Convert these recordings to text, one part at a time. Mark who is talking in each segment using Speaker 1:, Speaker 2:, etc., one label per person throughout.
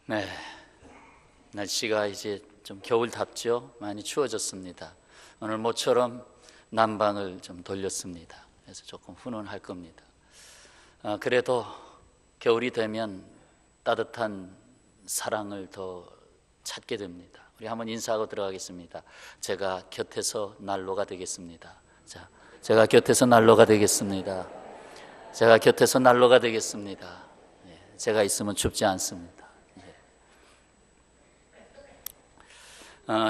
Speaker 1: 네, 날씨가 이제 좀 겨울답죠. 많이 추워졌습니다. 오늘 모처럼 난방을 좀 돌렸습니다. 그래서 조금 훈훈할 겁니다. 그래도 겨울이 되면 따뜻한 사랑을 더 찾게 됩니다. 우리 한번 인사하고 들어가겠습니다. 제가 곁에서 난로가 되겠습니다. 자, 제가 곁에서 난로가 되겠습니다. 제가 곁에서 난로가 되겠습니다. 제가 있으면 춥지 않습니다.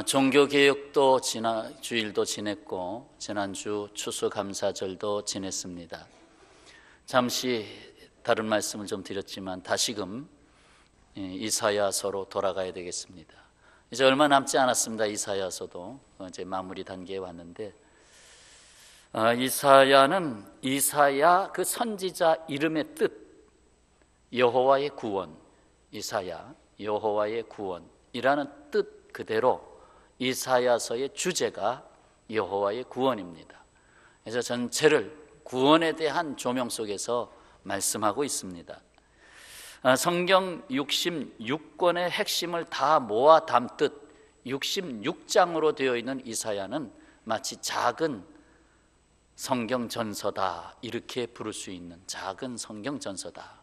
Speaker 1: 종교개혁도 주일도 지냈고 지난주 추수감사절도 지냈습니다. 잠시 다른 말씀을 좀 드렸지만 다시금 이사야서로 돌아가야 되겠습니다. 이제 얼마 남지 않았습니다. 이사야서도 이제 마무리 단계에 왔는데, 이사야는 이사야 그 선지자 이름의 뜻, 여호와의 구원, 이사야 여호와의 구원이라는 뜻 그대로 이사야서의 주제가 여호와의 구원입니다. 그래서 전체를 구원에 대한 조명 속에서 말씀하고 있습니다. 성경 66권의 핵심을 다 모아 담듯 66장으로 되어 있는 이사야는 마치 작은 성경 전서다, 이렇게 부를 수 있는 작은 성경 전서다.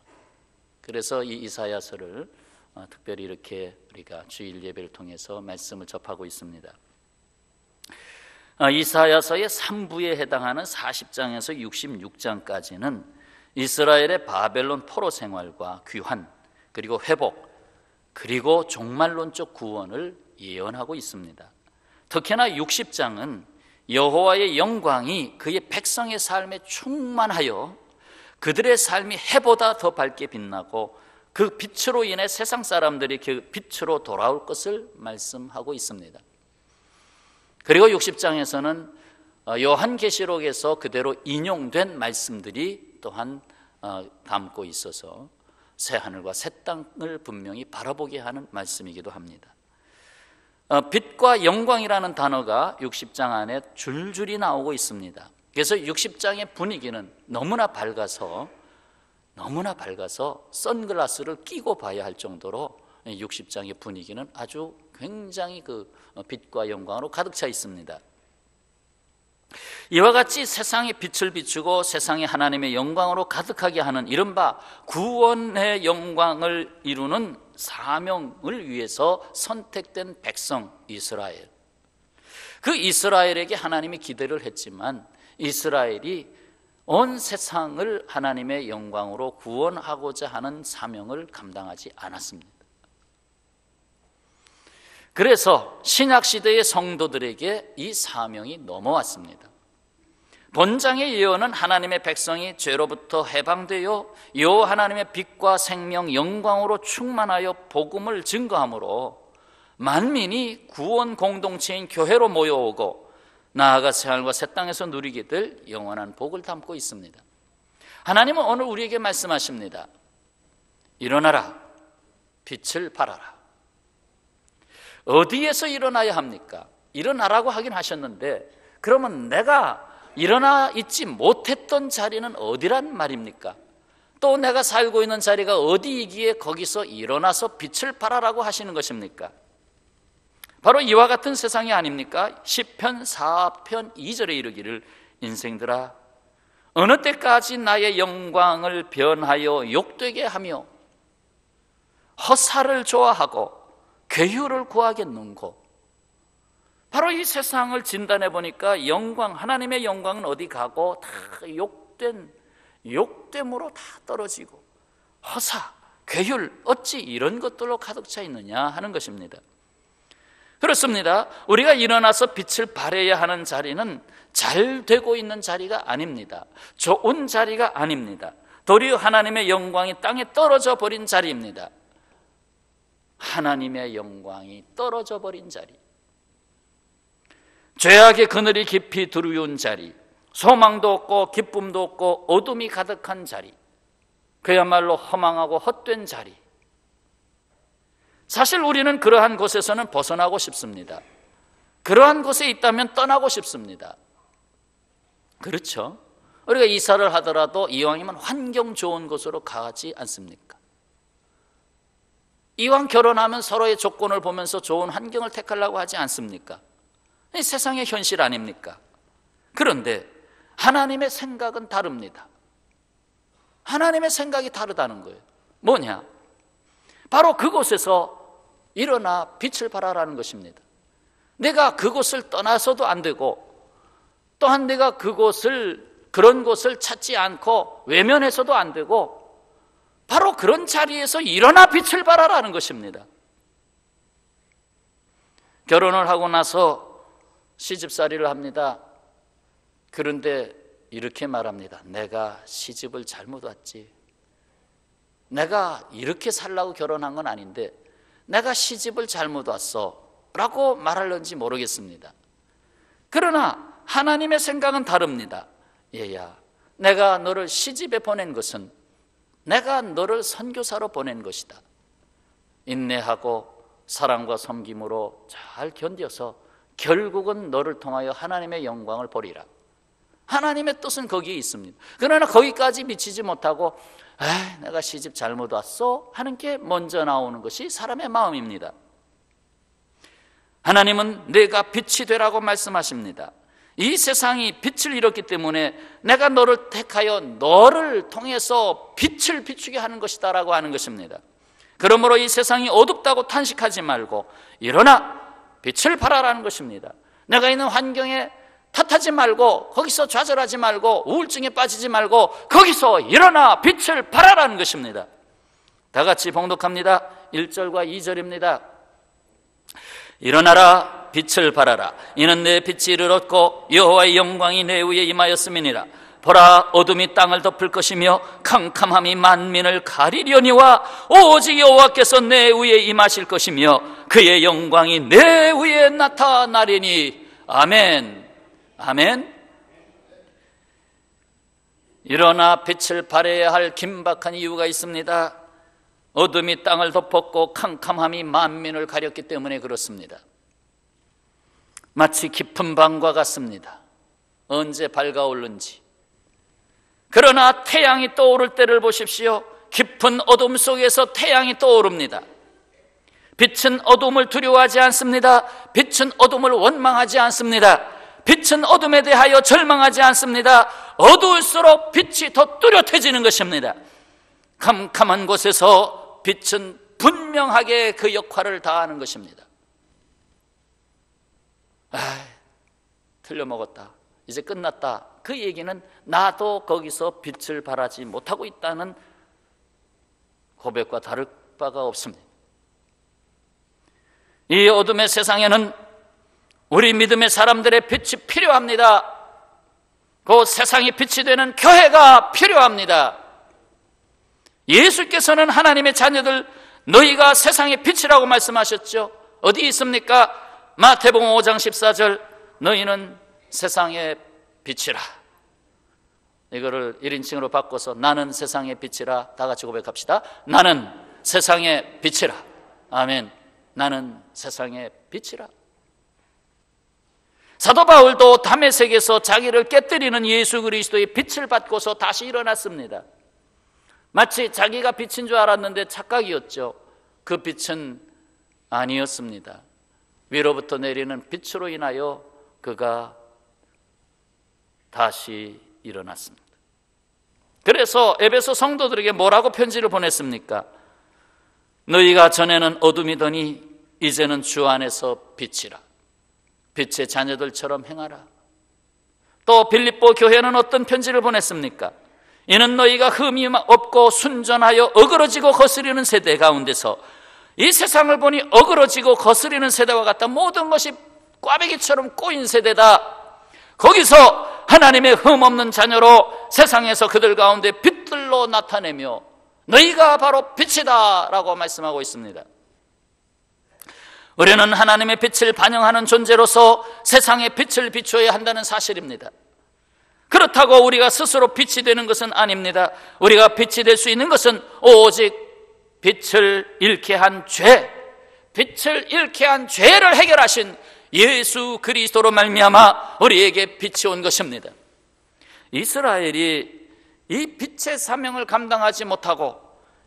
Speaker 1: 그래서 이 이사야서를 특별히 이렇게 우리가 주일 예배를 통해서 말씀을 접하고 있습니다. 이사야서의 3부에 해당하는 40장에서 66장까지는 이스라엘의 바벨론 포로 생활과 귀환, 그리고 회복, 그리고 종말론적 구원을 예언하고 있습니다. 특히나 60장은 여호와의 영광이 그의 백성의 삶에 충만하여 그들의 삶이 해보다 더 밝게 빛나고 그 빛으로 인해 세상 사람들이 그 빛으로 돌아올 것을 말씀하고 있습니다. 그리고 60장에서는 요한계시록에서 그대로 인용된 말씀들이 또한 담고 있어서 새하늘과 새 땅을 분명히 바라보게 하는 말씀이기도 합니다. 빛과 영광이라는 단어가 60장 안에 줄줄이 나오고 있습니다. 그래서 60장의 분위기는 너무나 밝아서 선글라스를 끼고 봐야 할 정도로 60장의 분위기는 아주 굉장히 그 빛과 영광으로 가득 차 있습니다. 이와 같이 세상에 빛을 비추고 세상에 하나님의 영광으로 가득하게 하는 이른바 구원의 영광을 이루는 사명을 위해서 선택된 백성 이스라엘, 그 이스라엘에게 하나님이 기대를 했지만 이스라엘이 온 세상을 하나님의 영광으로 구원하고자 하는 사명을 감당하지 않았습니다. 그래서 신약시대의 성도들에게 이 사명이 넘어왔습니다. 본장의 예언은 하나님의 백성이 죄로부터 해방되어 여호와 하나님의 빛과 생명 영광으로 충만하여 복음을 증거함으로 만민이 구원 공동체인 교회로 모여오고 나아가 새하늘과 새 땅에서 누리게 될 영원한 복을 담고 있습니다. 하나님은 오늘 우리에게 말씀하십니다. 일어나라, 빛을 발하라. 어디에서 일어나야 합니까? 일어나라고 하긴 하셨는데, 그러면 내가 일어나 있지 못했던 자리는 어디란 말입니까? 또 내가 살고 있는 자리가 어디이기에 거기서 일어나서 빛을 발하라고 하시는 것입니까? 바로 이와 같은 세상이 아닙니까? 시편 4편 2절에 이르기를 인생들아 어느 때까지 나의 영광을 변하여 욕되게 하며 허사를 좋아하고 괴유를 구하겠는고. 바로 이 세상을 진단해 보니까 영광, 하나님의 영광은 어디 가고 다 욕됨으로 다 떨어지고 허사, 괴율, 어찌 이런 것들로 가득 차 있느냐 하는 것입니다. 그렇습니다. 우리가 일어나서 빛을 발해야 하는 자리는 잘 되고 있는 자리가 아닙니다. 좋은 자리가 아닙니다. 도리어 하나님의 영광이 땅에 떨어져 버린 자리입니다. 하나님의 영광이 떨어져 버린 자리, 죄악의 그늘이 깊이 두려운 자리, 소망도 없고 기쁨도 없고 어둠이 가득한 자리, 그야말로 허망하고 헛된 자리. 사실 우리는 그러한 곳에서는 벗어나고 싶습니다. 그러한 곳에 있다면 떠나고 싶습니다. 그렇죠? 우리가 이사를 하더라도 이왕이면 환경 좋은 곳으로 가지 않습니까? 이왕 결혼하면 서로의 조건을 보면서 좋은 환경을 택하려고 하지 않습니까? 이 세상의 현실 아닙니까? 그런데 하나님의 생각은 다릅니다. 하나님의 생각이 다르다는 거예요. 뭐냐? 바로 그곳에서 일어나 빛을 발하라는 것입니다. 내가 그곳을 떠나서도 안 되고, 또한 내가 그런 곳을 찾지 않고 외면해서도 안 되고, 바로 그런 자리에서 일어나 빛을 발하라는 것입니다. 결혼을 하고 나서 시집살이를 합니다. 그런데 이렇게 말합니다. 내가 시집을 잘못 왔지. 내가 이렇게 살라고 결혼한 건 아닌데 내가 시집을 잘못 왔어 라고 말하는지 모르겠습니다. 그러나 하나님의 생각은 다릅니다. 얘야, 내가 너를 시집에 보낸 것은 내가 너를 선교사로 보낸 것이다. 인내하고 사랑과 섬김으로 잘 견뎌서 결국은 너를 통하여 하나님의 영광을 보리라. 하나님의 뜻은 거기에 있습니다. 그러나 거기까지 미치지 못하고 내가 시집 잘못 왔어 하는 게 먼저 나오는 것이 사람의 마음입니다. 하나님은 내가 빛이 되라고 말씀하십니다. 이 세상이 빛을 잃었기 때문에 내가 너를 택하여 너를 통해서 빛을 비추게 하는 것이다 라고 하는 것입니다. 그러므로 이 세상이 어둡다고 탄식하지 말고 일어나 빛을 발하라는 것입니다. 내가 있는 환경에 탓하지 말고, 거기서 좌절하지 말고, 우울증에 빠지지 말고 거기서 일어나 빛을 발하라는 것입니다. 다 같이 봉독합니다. 1절과 2절입니다. 일어나라, 빛을 발하라. 이는 내 빛이 이르렀고 여호와의 영광이 내 위에 임하였음이니라. 보라, 어둠이 땅을 덮을 것이며 캄캄함이 만민을 가리려니와 오직 여호와께서 내 위에 임하실 것이며 그의 영광이 내 위에 나타나리니. 아멘. 아멘. 일어나 빛을 발해야 할 긴박한 이유가 있습니다. 어둠이 땅을 덮었고 캄캄함이 만민을 가렸기 때문에 그렇습니다. 마치 깊은 밤과 같습니다. 언제 밝아오른지. 그러나 태양이 떠오를 때를 보십시오. 깊은 어둠 속에서 태양이 떠오릅니다. 빛은 어둠을 두려워하지 않습니다. 빛은 어둠을 원망하지 않습니다. 빛은 어둠에 대하여 절망하지 않습니다. 어두울수록 빛이 더 뚜렷해지는 것입니다. 캄캄한 곳에서 빛은 분명하게 그 역할을 다하는 것입니다. 틀려먹었다, 이제 끝났다, 그 얘기는 나도 거기서 빛을 발하지 못하고 있다는 고백과 다를 바가 없습니다. 이 어둠의 세상에는 우리 믿음의 사람들의 빛이 필요합니다. 그 세상이 빛이 되는 교회가 필요합니다. 예수께서는 하나님의 자녀들, 너희가 세상의 빛이라고 말씀하셨죠. 어디 있습니까? 마태복음 5장 14절, 너희는 세상의 빛이라. 이거를 1인칭으로 바꿔서 나는 세상의 빛이라. 다 같이 고백합시다. 나는 세상의 빛이라. 아멘. 나는 세상의 빛이라. 사도 바울도 다메섹에서 자기를 깨뜨리는 예수 그리스도의 빛을 받고서 다시 일어났습니다. 마치 자기가 빛인 줄 알았는데 착각이었죠. 그 빛은 아니었습니다. 위로부터 내리는 빛으로 인하여 그가 다시 일어났습니다. 그래서 에베소 성도들에게 뭐라고 편지를 보냈습니까? 너희가 전에는 어둠이더니 이제는 주 안에서 빛이라. 빛의 자녀들처럼 행하라. 또 빌립보 교회는 어떤 편지를 보냈습니까? 이는 너희가 흠이 없고 순전하여 어그러지고 거스리는 세대 가운데서, 이 세상을 보니 어그러지고 거스리는 세대와 같다. 모든 것이 꽈배기처럼 꼬인 세대다. 거기서 하나님의 흠없는 자녀로 세상에서 그들 가운데 빛들로 나타내며 너희가 바로 빛이다 라고 말씀하고 있습니다. 우리는 하나님의 빛을 반영하는 존재로서 세상의 빛을 비춰야 한다는 사실입니다. 그렇다고 우리가 스스로 빛이 되는 것은 아닙니다. 우리가 빛이 될 수 있는 것은 오직 빛을 잃게 한 죄, 빛을 잃게 한 죄를 해결하신 예수 그리스도로 말미암아 우리에게 빛이 온 것입니다. 이스라엘이 이 빛의 사명을 감당하지 못하고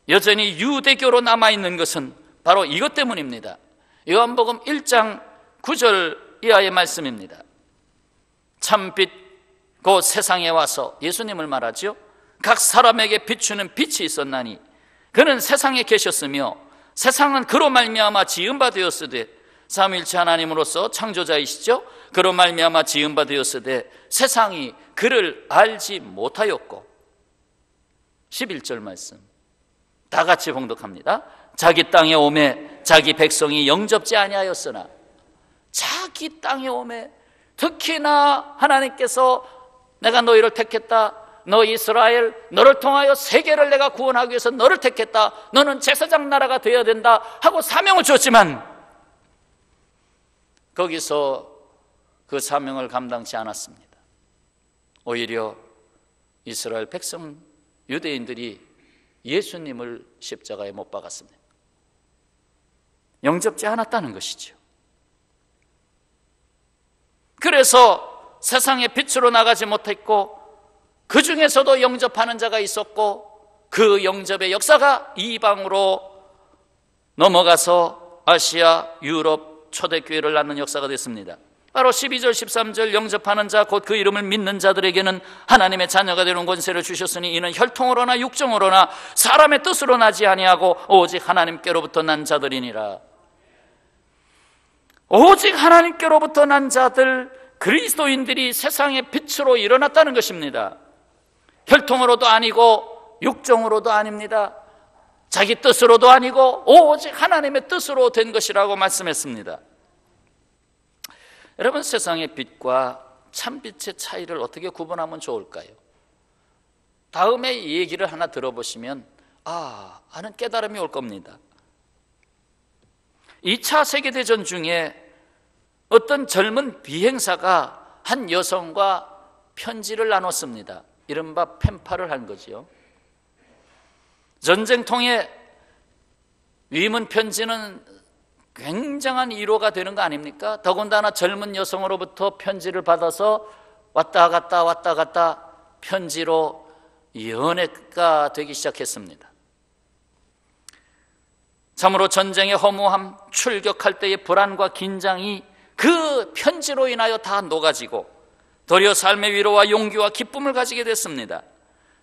Speaker 1: 여전히 유대교로 남아있는 것은 바로 이것 때문입니다. 요한복음 1장 9절 이하의 말씀입니다. 참빛 곧 세상에 와서, 예수님을 말하죠. 각 사람에게 비추는 빛이 있었나니 그는 세상에 계셨으며 세상은 그로 말미암아 지은 바 되었으되, 삼위일체 하나님으로서 창조자이시죠. 그로 말미암아 지은 바 되었으되 세상이 그를 알지 못하였고. 11절 말씀 다 같이 봉독합니다. 자기 땅에 오매 자기 백성이 영접지 아니하였으나, 자기 땅에 오매, 특히나 하나님께서 내가 너희를 택했다, 너 이스라엘, 너를 통하여 세계를 내가 구원하기 위해서 너를 택했다, 너는 제사장 나라가 되어야 된다 하고 사명을 줬지만 거기서 그 사명을 감당치 않았습니다. 오히려 이스라엘 백성, 유대인들이 예수님을 십자가에 못 박았습니다. 영접지 않았다는 것이죠. 그래서 세상의 빛으로 나가지 못했고, 그 중에서도 영접하는 자가 있었고, 그 영접의 역사가 이방으로 넘어가서 아시아, 유럽 초대교회를 낳는 역사가 됐습니다. 바로 12절 13절 영접하는 자 곧 그 이름을 믿는 자들에게는 하나님의 자녀가 되는 권세를 주셨으니 이는 혈통으로나 육정으로나 사람의 뜻으로 나지 아니하고 오직 하나님께로부터 난 자들이니라. 오직 하나님께로부터 난 자들, 그리스도인들이 세상의 빛으로 일어났다는 것입니다. 혈통으로도 아니고 육정으로도 아닙니다. 자기 뜻으로도 아니고 오직 하나님의 뜻으로 된 것이라고 말씀했습니다. 여러분, 세상의 빛과 참빛의 차이를 어떻게 구분하면 좋을까요? 다음에 이 얘기를 하나 들어보시면 아는 깨달음이 올 겁니다. 2차 세계대전 중에 어떤 젊은 비행사가 한 여성과 편지를 나눴습니다. 이른바 펜팔을 한 거지요. 전쟁통에 위문 편지는 굉장한 위로가 되는 거 아닙니까? 더군다나 젊은 여성으로부터 편지를 받아서 왔다 갔다 편지로 연애가 되기 시작했습니다. 참으로 전쟁의 허무함, 출격할 때의 불안과 긴장이 그 편지로 인하여 다 녹아지고 도리어 삶의 위로와 용기와 기쁨을 가지게 됐습니다.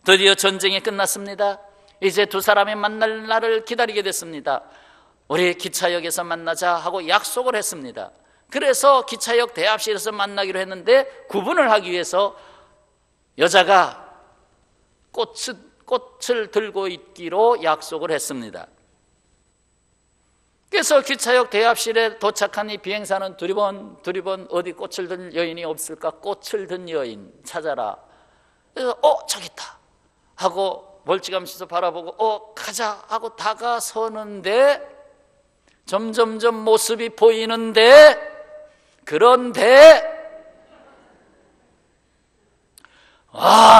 Speaker 1: 드디어 전쟁이 끝났습니다. 이제 두 사람이 만날 날을 기다리게 됐습니다. 우리 기차역에서 만나자 하고 약속을 했습니다. 그래서 기차역 대합실에서 만나기로 했는데 구분을 하기 위해서 여자가 꽃을 들고 있기로 약속을 했습니다. 그래서 기차역 대합실에 도착한 이 비행사는 두리번 어디 꽃을 든 여인이 없을까? 꽃을 든 여인 찾아라. 그래서 저기 있다 하고 멀찌감치서 바라보고 가자 하고 다가서는데 점점점 모습이 보이는데, 그런데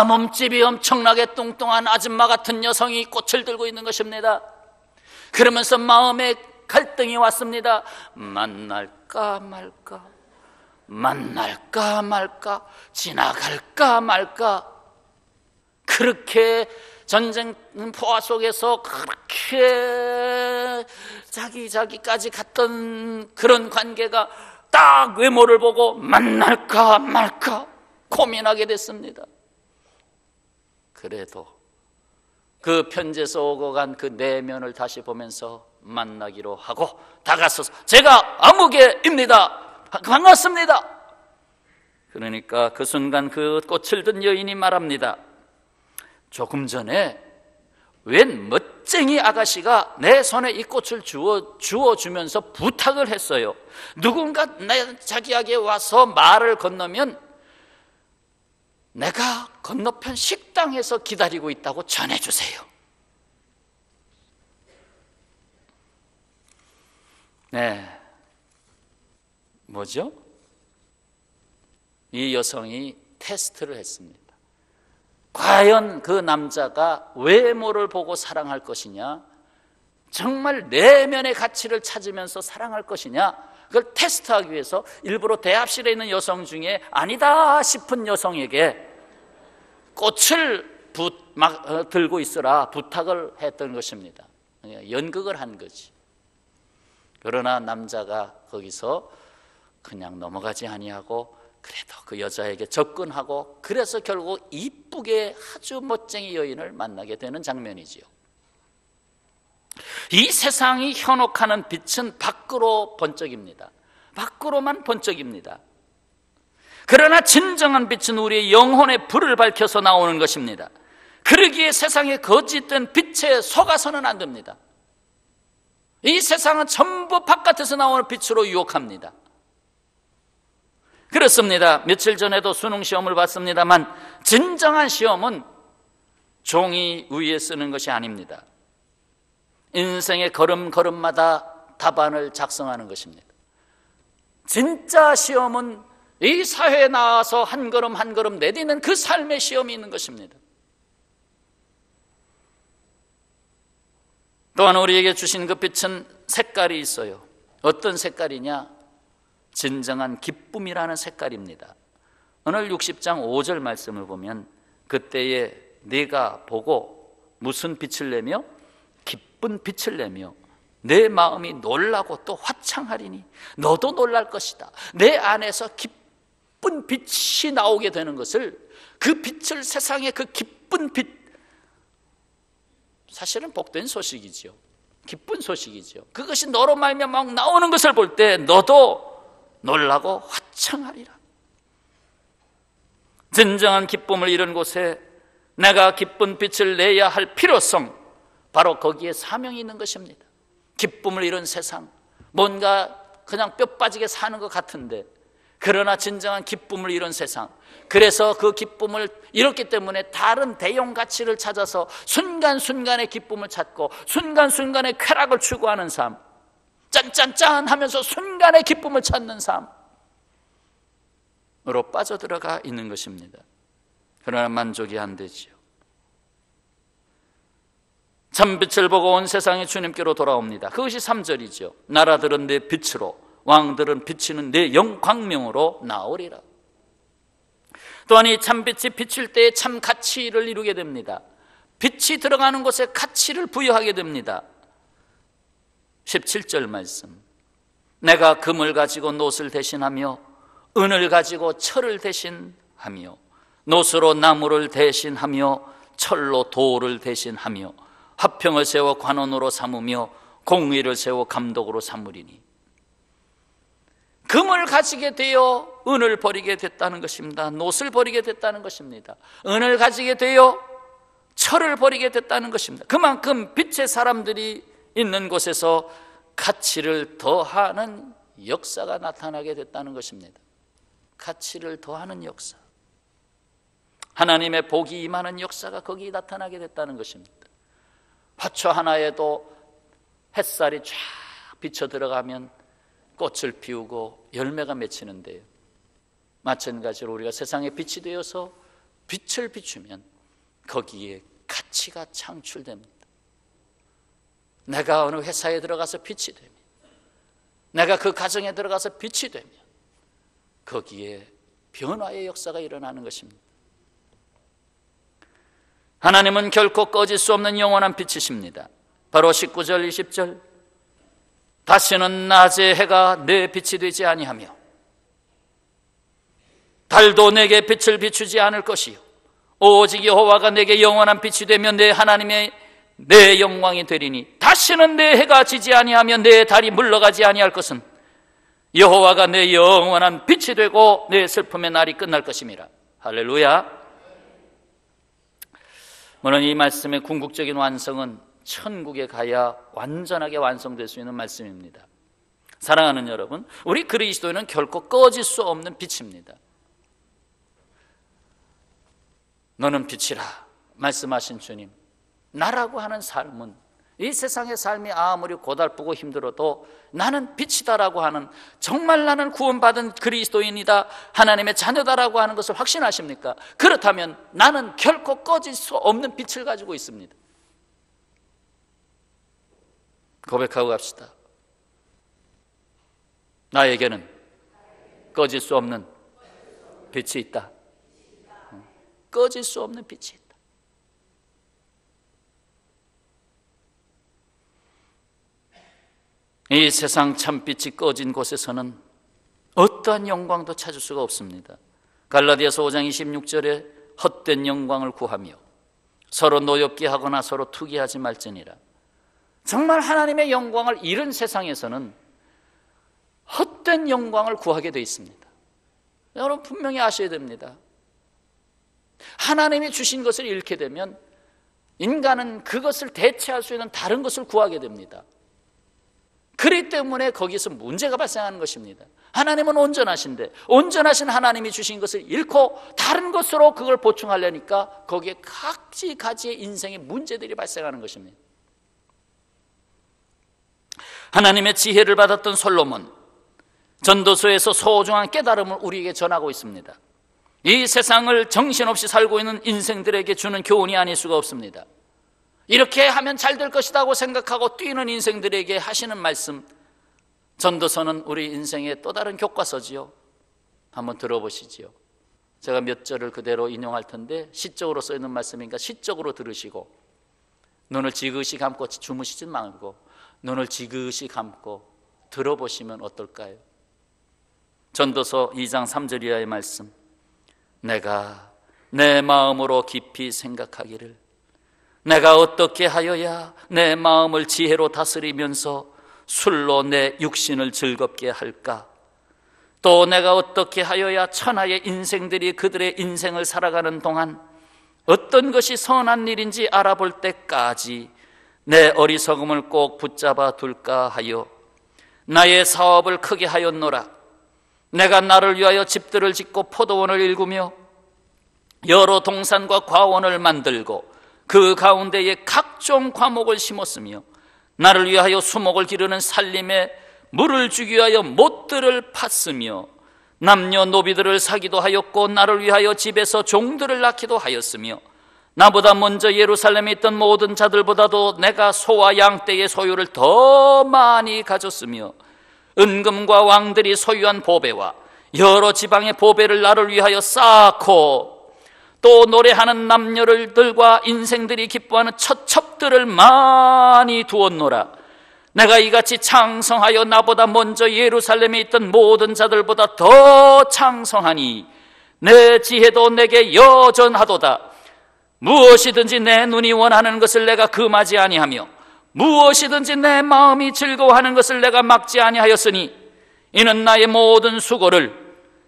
Speaker 1: 몸집이 엄청나게 뚱뚱한 아줌마 같은 여성이 꽃을 들고 있는 것입니다. 그러면서 마음에 갈등이 왔습니다. 만날까 말까, 만날까 말까, 지나갈까 말까. 그렇게 전쟁 포화 속에서 그렇게 자기까지 갔던 그런 관계가 딱 외모를 보고 만날까 말까 고민하게 됐습니다. 그래도 그 편지에서 오고 간 그 내면을 다시 보면서 만나기로 하고 다가서서 제가 아무개입니다. 반갑습니다. 그러니까 그 순간 그 꽃을 든 여인이 말합니다. 조금 전에 웬 멋쟁이 아가씨가 내 손에 이 꽃을 주워주면서 부탁을 했어요. 누군가 자기에게 와서 말을 건너면 내가 건너편 식당에서 기다리고 있다고 전해주세요. 네, 뭐죠? 이 여성이 테스트를 했습니다. 과연 그 남자가 외모를 보고 사랑할 것이냐, 정말 내면의 가치를 찾으면서 사랑할 것이냐, 그걸 테스트하기 위해서 일부러 대합실에 있는 여성 중에 아니다 싶은 여성에게 꽃을 들고 있으라 부탁을 했던 것입니다. 연극을 한 거지. 그러나 남자가 거기서 그냥 넘어가지 아니하고 그래도 그 여자에게 접근하고, 그래서 결국 이쁘게 아주 멋쟁이 여인을 만나게 되는 장면이지요. 이 세상이 현혹하는 빛은 밖으로 번쩍입니다. 밖으로만 번쩍입니다. 그러나 진정한 빛은 우리의 영혼의 불을 밝혀서 나오는 것입니다. 그러기에 세상의 거짓된 빛에 속아서는 안 됩니다. 이 세상은 전부 바깥에서 나오는 빛으로 유혹합니다. 그렇습니다. 며칠 전에도 수능 시험을 봤습니다만, 진정한 시험은 종이 위에 쓰는 것이 아닙니다. 인생의 걸음걸음마다 답안을 작성하는 것입니다. 진짜 시험은 이 사회에 나와서 한 걸음 한 걸음 내딛는 그 삶의 시험이 있는 것입니다. 또한 우리에게 주신 그 빛은 색깔이 있어요. 어떤 색깔이냐? 진정한 기쁨이라는 색깔입니다. 오늘 60장 5절 말씀을 보면, 그때에 네가 보고 무슨 빛을 내며? 기쁜 빛을 내며 내 마음이 놀라고 또 화창하리니 너도 놀랄 것이다. 내 안에서 기쁜 빛이 나오게 되는 것을, 그 빛을, 세상의 그 기쁜 빛, 사실은 복된 소식이죠. 기쁜 소식이죠. 그것이 너로 말미암아 막 나오는 것을 볼 때 너도 놀라고 화창하리라. 진정한 기쁨을 이룬 곳에 내가 기쁜 빛을 내야 할 필요성, 바로 거기에 사명이 있는 것입니다. 기쁨을 이룬 세상, 뭔가 그냥 뼈 빠지게 사는 것 같은데, 그러나 진정한 기쁨을 이룬 세상, 그래서 그 기쁨을 잃었기 때문에 다른 대용 가치를 찾아서 순간순간의 기쁨을 찾고 순간순간의 쾌락을 추구하는 삶, 짠짠짠 하면서 순간의 기쁨을 찾는 삶으로 빠져들어가 있는 것입니다. 그러나 만족이 안 되지요. 참빛을 보고 온 세상이 주님께로 돌아옵니다. 그것이 3절이죠. 나라들은 내 빛으로, 왕들은 비치는 내 영광명으로 나오리라. 또한 이 참빛이 비칠 때에 참 가치를 이루게 됩니다. 빛이 들어가는 곳에 가치를 부여하게 됩니다. 17절 말씀, 내가 금을 가지고 놋을 대신하며 은을 가지고 철을 대신하며 놋으로 나무를 대신하며 철로 돌을 대신하며 화평을 세워 관원으로 삼으며 공의를 세워 감독으로 삼으리니, 금을 가지게 되어 은을 버리게 됐다는 것입니다. 놋을 버리게 됐다는 것입니다. 은을 가지게 되어 철을 버리게 됐다는 것입니다. 그만큼 빛의 사람들이 있는 곳에서 가치를 더하는 역사가 나타나게 됐다는 것입니다. 가치를 더하는 역사, 하나님의 복이 임하는 역사가 거기 나타나게 됐다는 것입니다. 화초 하나에도 햇살이 쫙 비쳐 들어가면 꽃을 피우고 열매가 맺히는데요, 마찬가지로 우리가 세상에 빛이 되어서 빛을 비추면 거기에 가치가 창출됩니다. 내가 어느 회사에 들어가서 빛이 되면, 내가 그 가정에 들어가서 빛이 되면 거기에 변화의 역사가 일어나는 것입니다. 하나님은 결코 꺼질 수 없는 영원한 빛이십니다. 바로 19절 20절, 다시는 낮에 해가 내 빛이 되지 아니하며 달도 내게 빛을 비추지 않을 것이요 오직 여호와가 내게 영원한 빛이 되며 내 하나님의 내 영광이 되리니, 다시는 내 해가 지지 아니하며 내 달이 물러가지 아니할 것은 여호와가 내 영원한 빛이 되고 내 슬픔의 날이 끝날 것임이라. 할렐루야. 물론 이 말씀의 궁극적인 완성은 천국에 가야 완전하게 완성될 수 있는 말씀입니다. 사랑하는 여러분, 우리 그리스도인은 결코 꺼질 수 없는 빛입니다. 너는 빛이라 말씀하신 주님, 나라고 하는 삶은, 이 세상의 삶이 아무리 고달프고 힘들어도 나는 빛이다라고 하는, 정말 나는 구원받은 그리스도인이다, 하나님의 자녀다라고 하는 것을 확신하십니까? 그렇다면 나는 결코 꺼질 수 없는 빛을 가지고 있습니다. 고백하고 갑시다. 나에게는 꺼질 수 없는 빛이 있다. 꺼질 수 없는 빛이 있다. 이 세상 참빛이 꺼진 곳에서는 어떠한 영광도 찾을 수가 없습니다. 갈라디아서 5장 26절에 헛된 영광을 구하며 서로 노엽게 하거나 서로 투기하지 말지니라. 정말 하나님의 영광을 잃은 세상에서는 헛된 영광을 구하게 되어 있습니다. 여러분 분명히 아셔야 됩니다. 하나님이 주신 것을 잃게 되면 인간은 그것을 대체할 수 있는 다른 것을 구하게 됩니다. 그렇기 때문에 거기서 문제가 발생하는 것입니다. 하나님은 온전하신데 온전하신 하나님이 주신 것을 잃고 다른 것으로 그걸 보충하려니까 거기에 가지가지의 인생의 문제들이 발생하는 것입니다. 하나님의 지혜를 받았던 솔로몬, 전도서에서 소중한 깨달음을 우리에게 전하고 있습니다. 이 세상을 정신없이 살고 있는 인생들에게 주는 교훈이 아닐 수가 없습니다. 이렇게 하면 잘 될 것이라고 생각하고 뛰는 인생들에게 하시는 말씀, 전도서는 우리 인생의 또 다른 교과서지요. 한번 들어보시지요. 제가 몇 절을 그대로 인용할 텐데 시적으로 써 있는 말씀이니까 시적으로 들으시고 눈을 지그시 감고 주무시지 말고 눈을 지그시 감고 들어보시면 어떨까요? 전도서 2장 3절 이하의 말씀, 내가 내 마음으로 깊이 생각하기를 내가 어떻게 하여야 내 마음을 지혜로 다스리면서 술로 내 육신을 즐겁게 할까? 또 내가 어떻게 하여야 천하의 인생들이 그들의 인생을 살아가는 동안 어떤 것이 선한 일인지 알아볼 때까지 내 어리석음을 꼭 붙잡아 둘까 하여 나의 사업을 크게 하였노라. 내가 나를 위하여 집들을 짓고 포도원을 일구며 여러 동산과 과원을 만들고 그 가운데에 각종 과목을 심었으며 나를 위하여 수목을 기르는 살림에 물을 주기 위하여 못들을 팠으며 남녀노비들을 사기도 하였고 나를 위하여 집에서 종들을 낳기도 하였으며 나보다 먼저 예루살렘에 있던 모든 자들보다도 내가 소와 양떼의 소유를 더 많이 가졌으며 은금과 왕들이 소유한 보배와 여러 지방의 보배를 나를 위하여 쌓고 또 노래하는 남녀들과 인생들이 기뻐하는 첩들을 많이 두었노라. 내가 이같이 창성하여 나보다 먼저 예루살렘에 있던 모든 자들보다 더 창성하니 내 지혜도 내게 여전하도다. 무엇이든지 내 눈이 원하는 것을 내가 금하지 아니하며 무엇이든지 내 마음이 즐거워하는 것을 내가 막지 아니하였으니 이는 나의 모든 수고를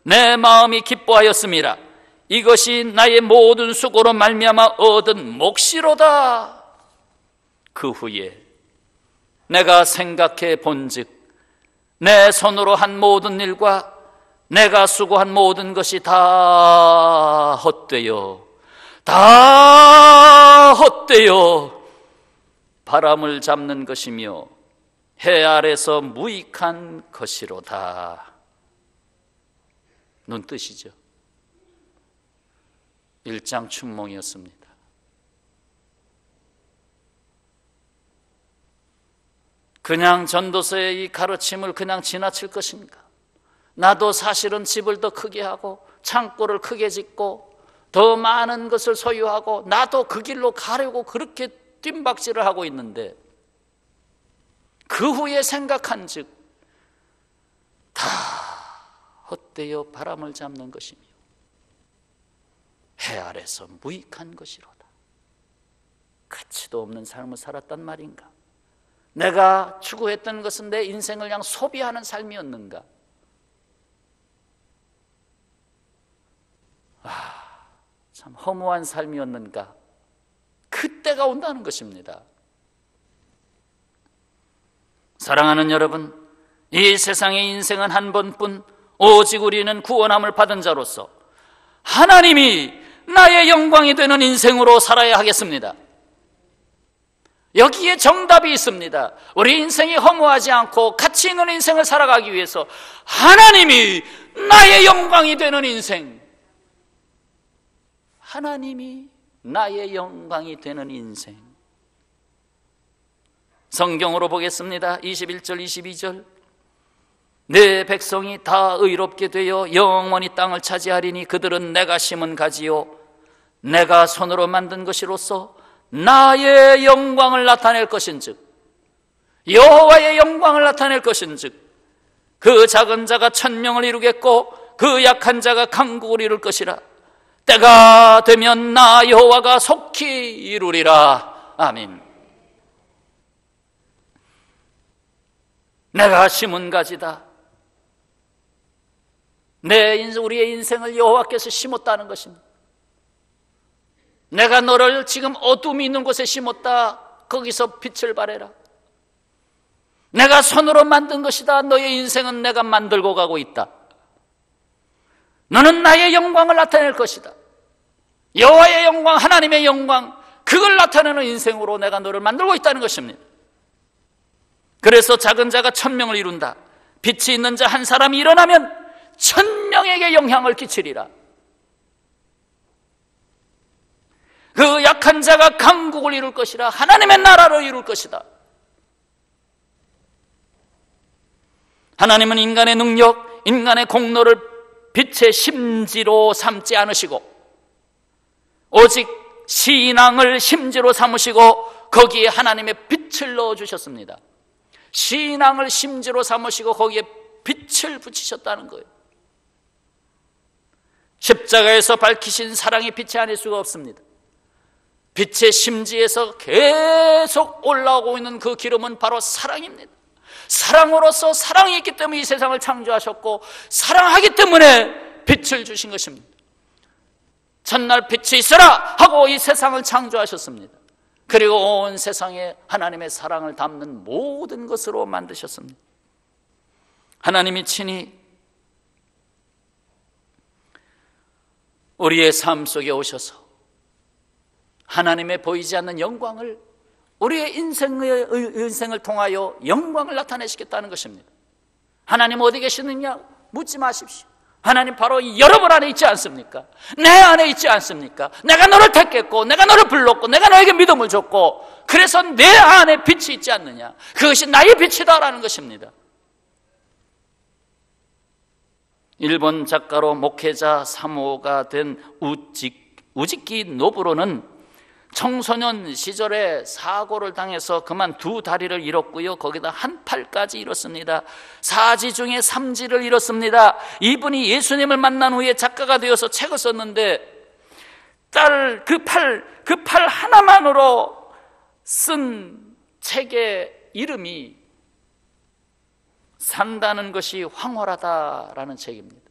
Speaker 1: 내 마음이 기뻐하였음이라. 이것이 나의 모든 수고로 말미암아 얻은 몫이로다. 그 후에 내가 생각해 본즉 내 손으로 한 모든 일과 내가 수고한 모든 것이 다 헛되어 바람을 잡는 것이며 해 아래서 무익한 것이로다. 눈뜨시죠? 1장 춘몽이었습니다. 그냥 전도서의 이 가르침을 그냥 지나칠 것인가? 나도 사실은 집을 더 크게 하고 창고를 크게 짓고 더 많은 것을 소유하고 나도 그 길로 가려고 그렇게 뜀박질을 하고 있는데 그 후에 생각한즉 다 헛되어 바람을 잡는 것이며 해 아래서 무익한 것이로다. 가치도 없는 삶을 살았단 말인가? 내가 추구했던 것은 내 인생을 그냥 소비하는 삶이었는가? 참 허무한 삶이었는가? 그때가 온다는 것입니다. 사랑하는 여러분, 이 세상의 인생은 한 번뿐 오직 우리는 구원함을 받은 자로서 하나님이 나의 영광이 되는 인생으로 살아야 하겠습니다. 여기에 정답이 있습니다. 우리 인생이 허무하지 않고 가치 있는 인생을 살아가기 위해서 하나님이 나의 영광이 되는 인생, 하나님이 나의 영광이 되는 인생. 성경으로 보겠습니다. 21절 22절 내 백성이 다 의롭게 되어 영원히 땅을 차지하리니 그들은 내가 심은 가지요 내가 손으로 만든 것이로서 나의 영광을 나타낼 것인즉 여호와의 영광을 나타낼 것인즉 그 작은 자가 천명을 이루겠고 그 약한 자가 강국을 이룰 것이라. 때가 되면 나 여호와가 속히 이루리라. 아멘. 내가 심은 가지다. 우리의 인생을 여호와께서 심었다는 것입니다. 내가 너를 지금 어둠이 있는 곳에 심었다. 거기서 빛을 발해라. 내가 손으로 만든 것이다. 너의 인생은 내가 만들고 가고 있다. 너는 나의 영광을 나타낼 것이다. 여호와의 영광, 하나님의 영광, 그걸 나타내는 인생으로 내가 너를 만들고 있다는 것입니다. 그래서 작은 자가 천명을 이룬다. 빛이 있는 자 한 사람이 일어나면 천명에게 영향을 끼치리라. 그 약한 자가 강국을 이룰 것이라. 하나님의 나라를 이룰 것이다. 하나님은 인간의 능력, 인간의 공로를 빛의 심지로 삼지 않으시고 오직 신앙을 심지로 삼으시고 거기에 하나님의 빛을 넣어주셨습니다. 신앙을 심지로 삼으시고 거기에 빛을 붙이셨다는 거예요. 십자가에서 밝히신 사랑의 빛이 아닐 수가 없습니다. 빛의 심지에서 계속 올라오고 있는 그 기름은 바로 사랑입니다. 사랑으로서 사랑이 있기 때문에 이 세상을 창조하셨고 사랑하기 때문에 빛을 주신 것입니다. 첫날 빛이 있어라 하고 이 세상을 창조하셨습니다. 그리고 온 세상에 하나님의 사랑을 담는 모든 것으로 만드셨습니다. 하나님이 친히 우리의 삶 속에 오셔서 하나님의 보이지 않는 영광을 우리의 인생을 통하여 영광을 나타내시겠다는 것입니다. 하나님 어디 계시느냐 묻지 마십시오. 하나님 바로 여러분 안에 있지 않습니까? 내 안에 있지 않습니까? 내가 너를 택했고 내가 너를 불렀고 내가 너에게 믿음을 줬고 그래서 내 안에 빛이 있지 않느냐. 그것이 나의 빛이다라는 것입니다. 일본 작가로 목회자 3호가 된 우지키 노부로는 청소년 시절에 사고를 당해서 그만 두 다리를 잃었고요. 거기다 한 팔까지 잃었습니다. 사지 중에 삼지를 잃었습니다. 이분이 예수님을 만난 후에 작가가 되어서 책을 썼는데 그 팔 하나만으로 쓴 책의 이름이 산다는 것이 황홀하다라는 책입니다.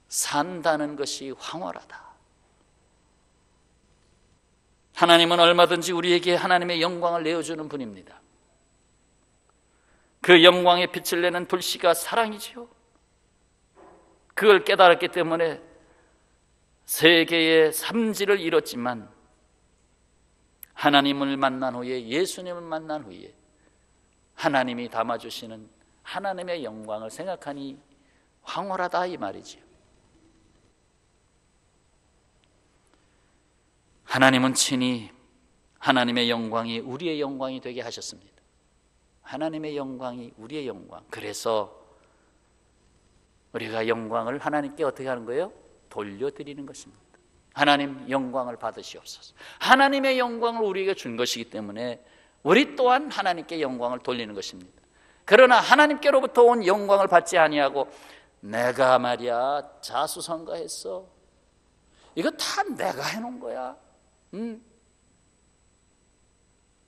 Speaker 1: 산다는 것이 황홀하다. 하나님은 얼마든지 우리에게 하나님의 영광을 내어주는 분입니다. 그 영광의 빛을 내는 불씨가 사랑이지요. 그걸 깨달았기 때문에 세계의 삼지를 잃었지만 하나님을 만난 후에 예수님을 만난 후에 하나님이 담아주시는 하나님의 영광을 생각하니 황홀하다 이 말이지요. 하나님은 친히 하나님의 영광이 우리의 영광이 되게 하셨습니다. 하나님의 영광이 우리의 영광. 그래서 우리가 영광을 하나님께 어떻게 하는 거예요? 돌려드리는 것입니다. 하나님 영광을 받으시옵소서. 하나님의 영광을 우리에게 준 것이기 때문에 우리 또한 하나님께 영광을 돌리는 것입니다. 그러나 하나님께로부터 온 영광을 받지 아니하고 내가 말이야 자수성가했어. 이거 다 내가 해놓은 거야.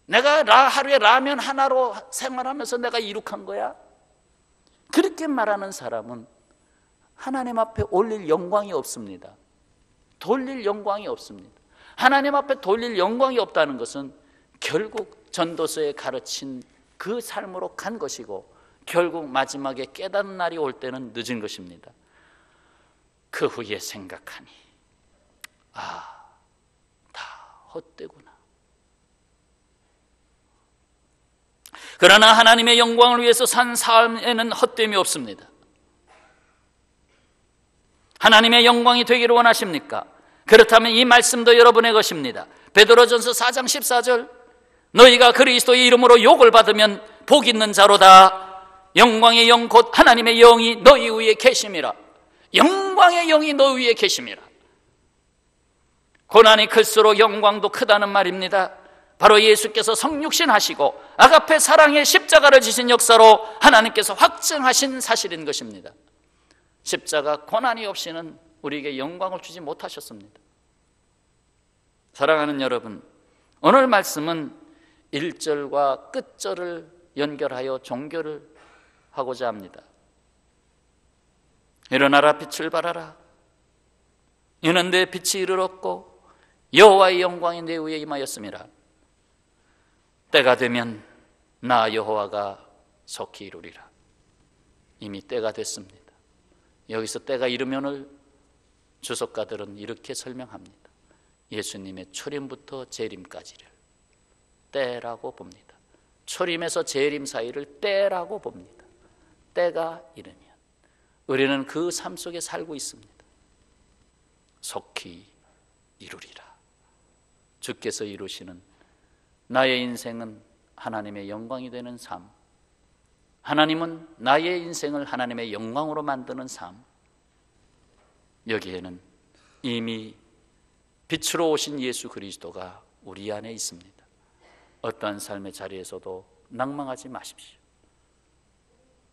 Speaker 1: 내가 하루에 라면 하나로 생활하면서 내가 이룩한 거야. 그렇게 말하는 사람은 하나님 앞에 올릴 영광이 없습니다. 돌릴 영광이 없습니다. 하나님 앞에 돌릴 영광이 없다는 것은 결국 전도서에 가르친 그 삶으로 간 것이고 결국 마지막에 깨닫는 날이 올 때는 늦은 것입니다. 그 후에 생각하니 헛되구나. 그러나 하나님의 영광을 위해서 산 삶에는 헛됨이 없습니다. 하나님의 영광이 되기를 원하십니까? 그렇다면 이 말씀도 여러분의 것입니다. 베드로전서 4장 14절 너희가 그리스도의 이름으로 욕을 받으면 복 있는 자로다. 영광의 영 곧 하나님의 영이 너희 위에 계심이라. 영광의 영이 너희 위에 계심이라. 고난이 클수록 영광도 크다는 말입니다. 바로 예수께서 성육신하시고 아가페 사랑의 십자가를 지신 역사로 하나님께서 확증하신 사실인 것입니다. 십자가 고난이 없이는 우리에게 영광을 주지 못하셨습니다. 사랑하는 여러분, 오늘 말씀은 1절과 끝절을 연결하여 종교를 하고자 합니다. 일어나라, 빛을 발하라. 이는 내 빛이 이르렀고 여호와의 영광이 내 위에 임하였음이라. 때가 되면 나 여호와가 속히 이루리라. 이미 때가 됐습니다. 여기서 때가 이르면을 주석가들은 이렇게 설명합니다. 예수님의 초림부터 재림까지를 때라고 봅니다. 초림에서 재림 사이를 때라고 봅니다. 때가 이르면 우리는 그 삶 속에 살고 있습니다. 속히 이루리라. 주께서 이루시는 나의 인생은 하나님의 영광이 되는 삶, 하나님은 나의 인생을 하나님의 영광으로 만드는 삶, 여기에는 이미 빛으로 오신 예수 그리스도가 우리 안에 있습니다. 어떠한 삶의 자리에서도 낭망하지 마십시오.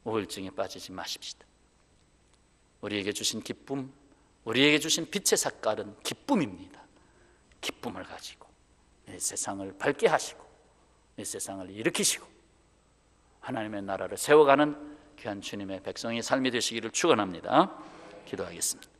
Speaker 1: 우울증에 빠지지 마십시오. 우리에게 주신 기쁨, 우리에게 주신 빛의 색깔은 기쁨입니다. 기쁨을 가지고 이 세상을 밝게 하시고 이 세상을 일으키시고 하나님의 나라를 세워가는 귀한 주님의 백성의 삶이 되시기를 축원합니다. 기도하겠습니다.